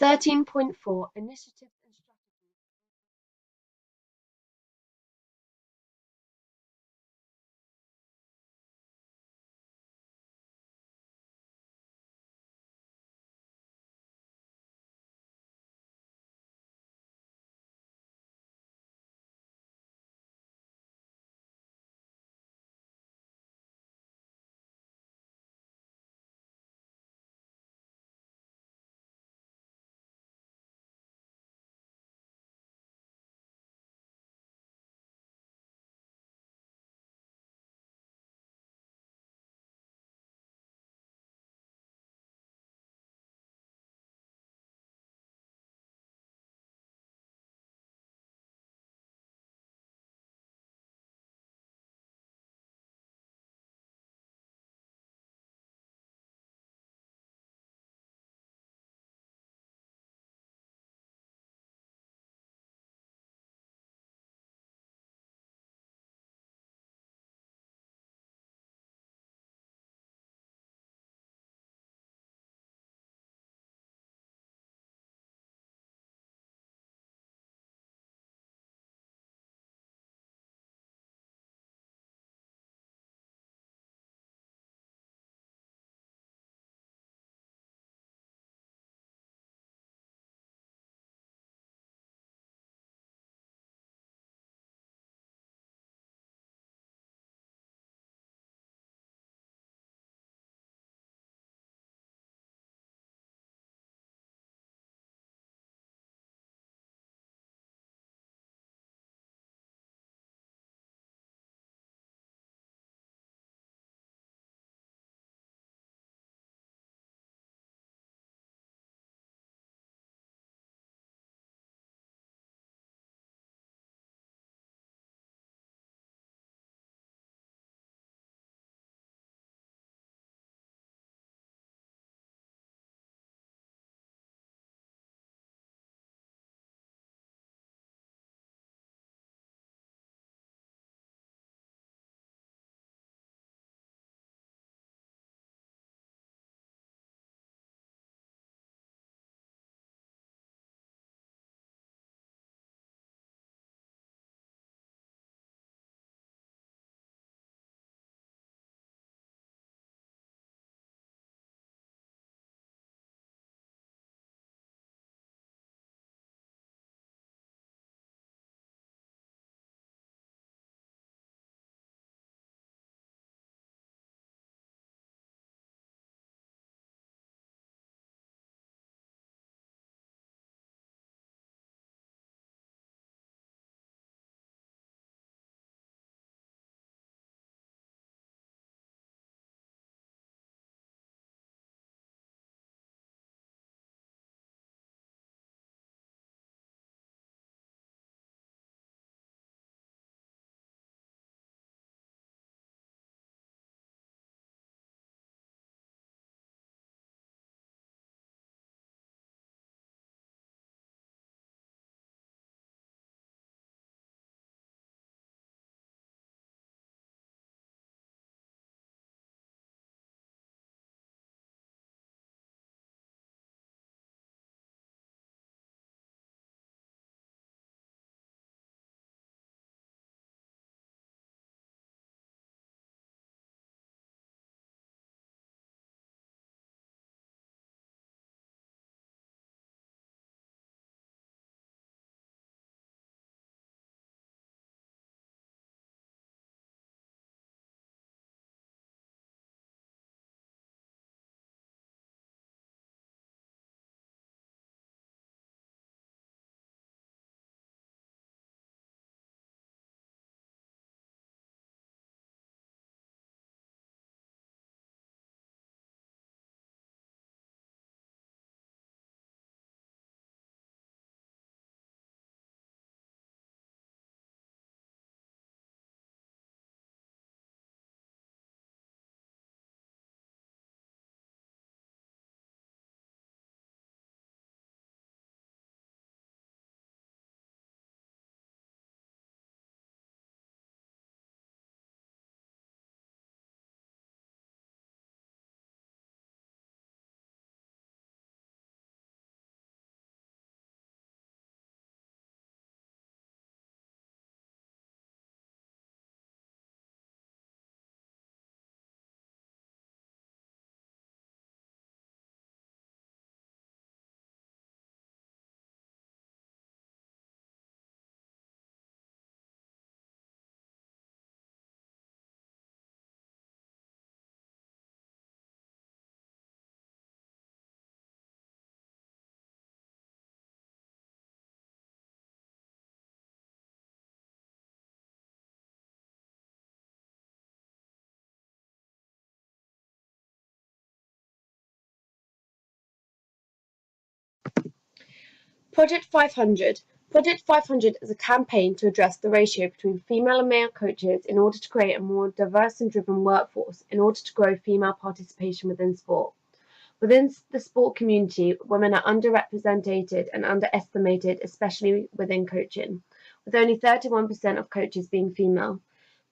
13.4 Initiatives and strategies. Project 500. Project 500 is a campaign to address the ratio between female and male coaches in order to create a more diverse and driven workforce in order to grow female participation within sport. Within the sport community, women are underrepresented and underestimated, especially within coaching, with only 31% of coaches being female.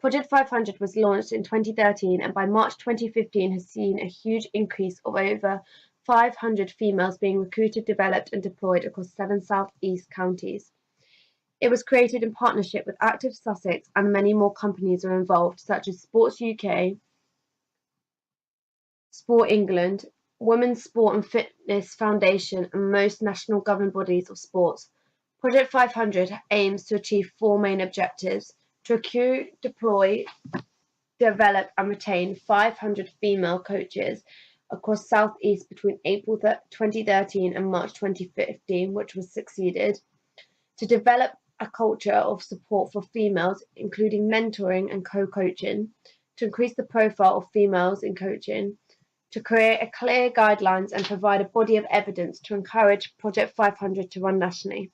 Project 500 was launched in 2013 and by March 2015 has seen a huge increase of over 500 females being recruited, developed and deployed across 7 southeast counties. It was created in partnership with Active Sussex and many more companies are involved, such as Sports UK, Sport England, Women's Sport and Fitness Foundation and most national governing bodies of sports. Project 500 aims to achieve 4 main objectives: to recruit, deploy, develop and retain 500 female coaches across South East between April 2013 and March 2015, which was succeeded; to develop a culture of support for females, including mentoring and co-coaching; to increase the profile of females in coaching; to create a clear guidelines and provide a body of evidence to encourage Project 500 to run nationally.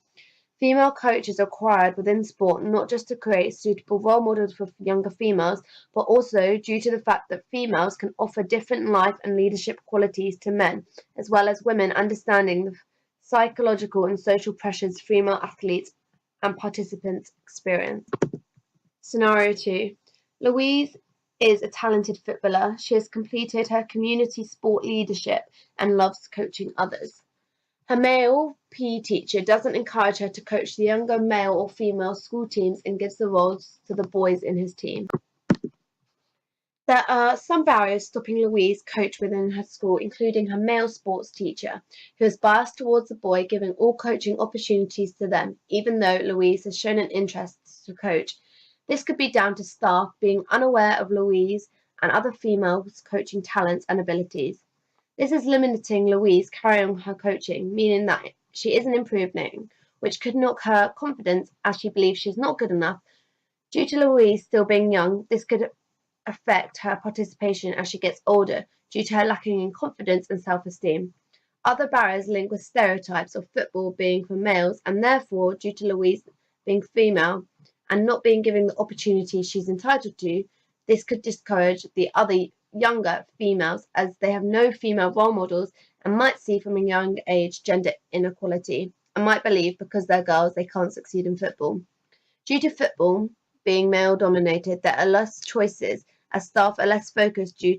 Female coaches are required within sport not just to create suitable role models for younger females, but also due to the fact that females can offer different life and leadership qualities to men, as well as women understanding the psychological and social pressures female athletes and participants experience. Scenario 2. Louise is a talented footballer. She has completed her community sport leadership and loves coaching others. Her male PE teacher doesn't encourage her to coach the younger male or female school teams and gives the roles to the boys in his team. There are some barriers stopping Louise coach within her school, including her male sports teacher, who is biased towards the boy, giving all coaching opportunities to them, even though Louise has shown an interest to coach. This could be down to staff being unaware of Louise and other females' coaching talents and abilities. This is limiting Louise carrying on her coaching, meaning that she isn't improving, which could knock her confidence as she believes she's not good enough. Due to Louise still being young, this could affect her participation as she gets older, due to her lacking in confidence and self-esteem. Other barriers link with stereotypes of football being for males, and therefore, due to Louise being female and not being given the opportunity she's entitled to, this could discourage the other younger females as they have no female role models and might see from a young age gender inequality and might believe because they're girls they can't succeed in football. Due to football being male dominated, there are less choices as staff are less focused due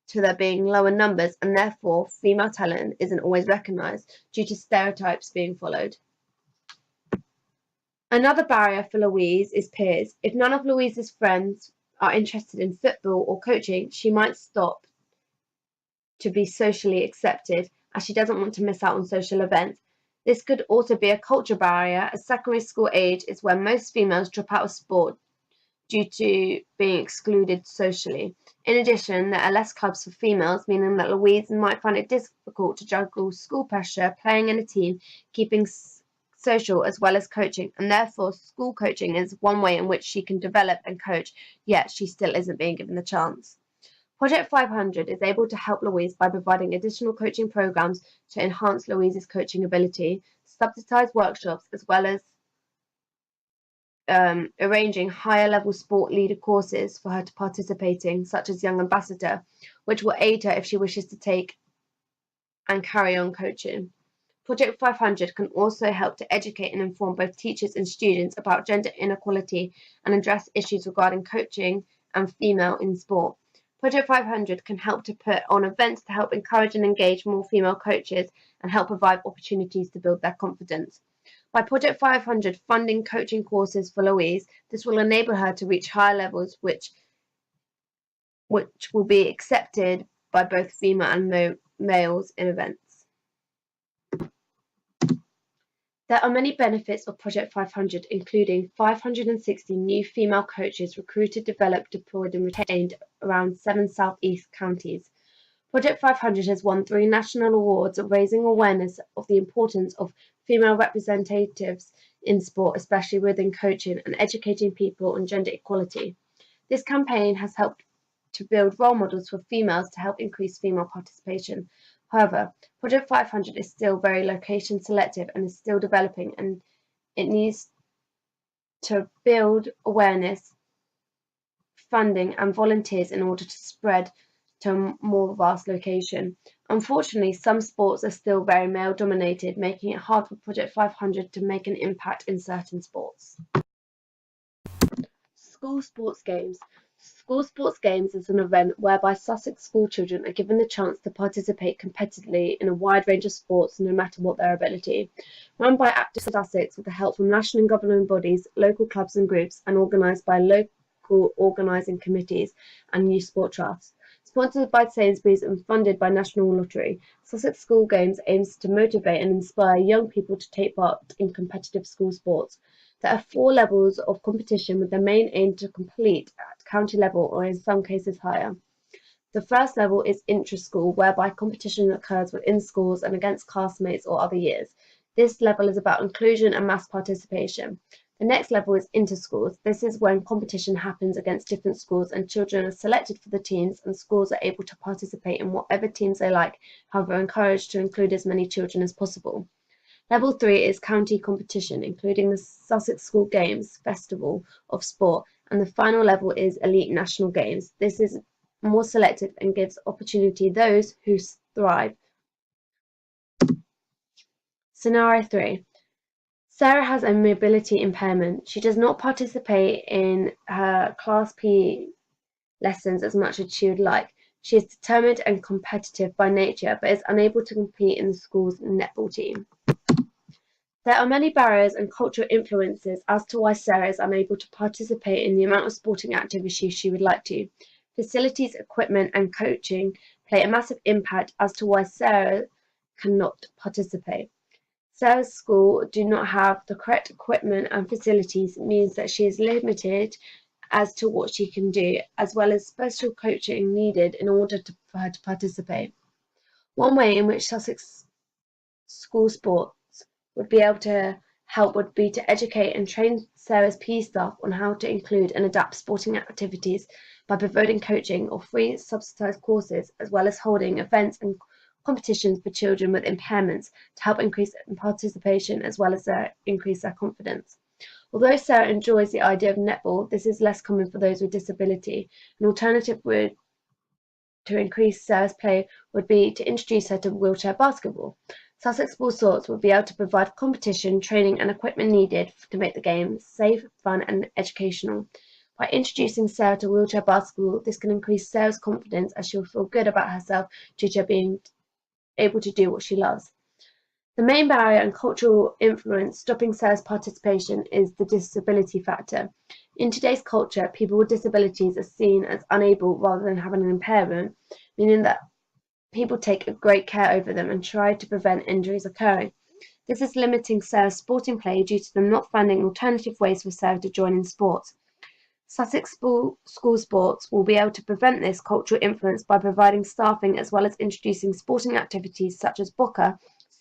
to there being lower numbers, and therefore female talent isn't always recognised due to stereotypes being followed. Another barrier for Louise is peers. If none of Louise's friends are interested in football or coaching, she might stop to be socially accepted as she doesn't want to miss out on social events. This could also be a culture barrier as secondary school age is when most females drop out of sport due to being excluded socially. In addition, there are less clubs for females, meaning that Louise might find it difficult to juggle school pressure, playing in a team, keeping social as well as coaching, and therefore school coaching is one way in which she can develop and coach, yet she still isn't being given the chance. Project 500 is able to help Louise by providing additional coaching programs to enhance Louise's coaching ability, subsidized workshops, as well as arranging higher level sport leader courses for her to participate in, such as Young Ambassador, which will aid her if she wishes to take and carry on coaching. Project 500 can also help to educate and inform both teachers and students about gender inequality and address issues regarding coaching and female in sport. Project 500 can help to put on events to help encourage and engage more female coaches and help provide opportunities to build their confidence. By Project 500 funding coaching courses for Louise, this will enable her to reach higher levels which will be accepted by both female and males in events. There are many benefits of Project 500, including 560 new female coaches recruited, developed, deployed and retained around 7 southeast counties. Project 500 has won 3 national awards, raising awareness of the importance of female representatives in sport, especially within coaching, and educating people on gender equality. This campaign has helped to build role models for females to help increase female participation. However, Project 500 is still very location selective and is still developing, and it needs to build awareness, funding and volunteers in order to spread to a more vast location. Unfortunately, some sports are still very male dominated, making it hard for Project 500 to make an impact in certain sports. School sports games. School sports games is an event whereby Sussex school children are given the chance to participate competitively in a wide range of sports no matter what their ability. Run by Active Sussex with the help from national and governing bodies, local clubs and groups, and organised by local organising committees and youth sport trusts. Sponsored by Sainsbury's and funded by National Lottery, Sussex School Games aims to motivate and inspire young people to take part in competitive school sports. There are 4 levels of competition with the main aim to complete at county level or in some cases higher. The first level is intra-school, whereby competition occurs within schools and against classmates or other years. This level is about inclusion and mass participation. The next level is inter-schools. This is when competition happens against different schools and children are selected for the teams and schools are able to participate in whatever teams they like, however encouraged to include as many children as possible. Level 3 is county competition, including the Sussex School Games Festival of Sport, and the final level is elite national games. This is more selective and gives opportunity to those who thrive. Scenario 3. Sarah has a mobility impairment. She does not participate in her Class PE lessons as much as she would like. She is determined and competitive by nature, but is unable to compete in the school's netball team. There are many barriers and cultural influences as to why Sarah is unable to participate in the amount of sporting activities she would like to. Facilities, equipment, and coaching play a massive impact as to why Sarah cannot participate. Sarah's school do not have the correct equipment and facilities, means that she is limited as to what she can do, as well as special coaching needed in order for her to participate. One way in which Sussex school sports would be able to help would be to educate and train Sarah's PE staff on how to include and adapt sporting activities by providing coaching or free subsidised courses, as well as holding events and competitions for children with impairments to help increase participation as well as increase their confidence. Although Sarah enjoys the idea of netball, this is less common for those with disability. An alternative to increase Sarah's play would be to introduce her to wheelchair basketball. Sussex School Sports will be able to provide competition, training and equipment needed to make the game safe, fun and educational. By introducing Sarah to wheelchair basketball, this can increase Sarah's confidence as she will feel good about herself due to being able to do what she loves. The main barrier and cultural influence stopping Sarah's participation is the disability factor. In today's culture, people with disabilities are seen as unable rather than having an impairment, meaning that people take great care over them and try to prevent injuries occurring. This is limiting Sarah's sporting play due to them not finding alternative ways for Sarah to join in sports. Sussex School Sports will be able to prevent this cultural influence by providing staffing as well as introducing sporting activities such as Boca,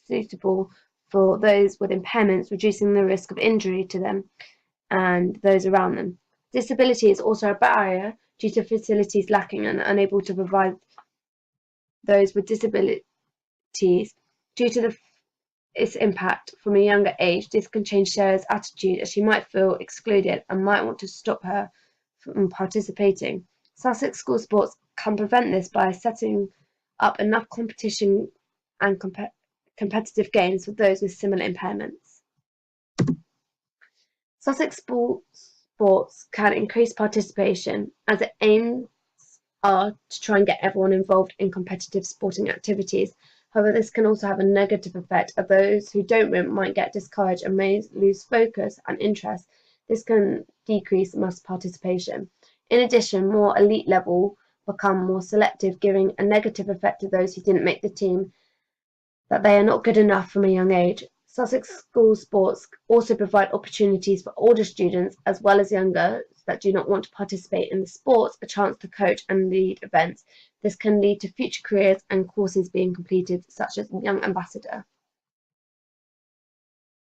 suitable for those with impairments, reducing the risk of injury to them and those around them. Disability is also a barrier due to facilities lacking and unable to provide those with disabilities due to its impact from a younger age. This can change Sarah's attitude as she might feel excluded and might want to stop her from participating. Sussex School Sports can prevent this by setting up enough competition and competitive games for those with similar impairments. Sussex Sports can increase participation as it aims are to try and get everyone involved in competitive sporting activities. However, this can also have a negative effect as those who don't win might get discouraged and may lose focus and interest. This can decrease mass participation. In addition, more elite level become more selective, giving a negative effect to those who didn't make the team, that they are not good enough from a young age. Sussex School Sports also provide opportunities for older students as well as younger that do not want to participate in the sports a chance to coach and lead events. This can lead to future careers and courses being completed, such as Young Ambassador.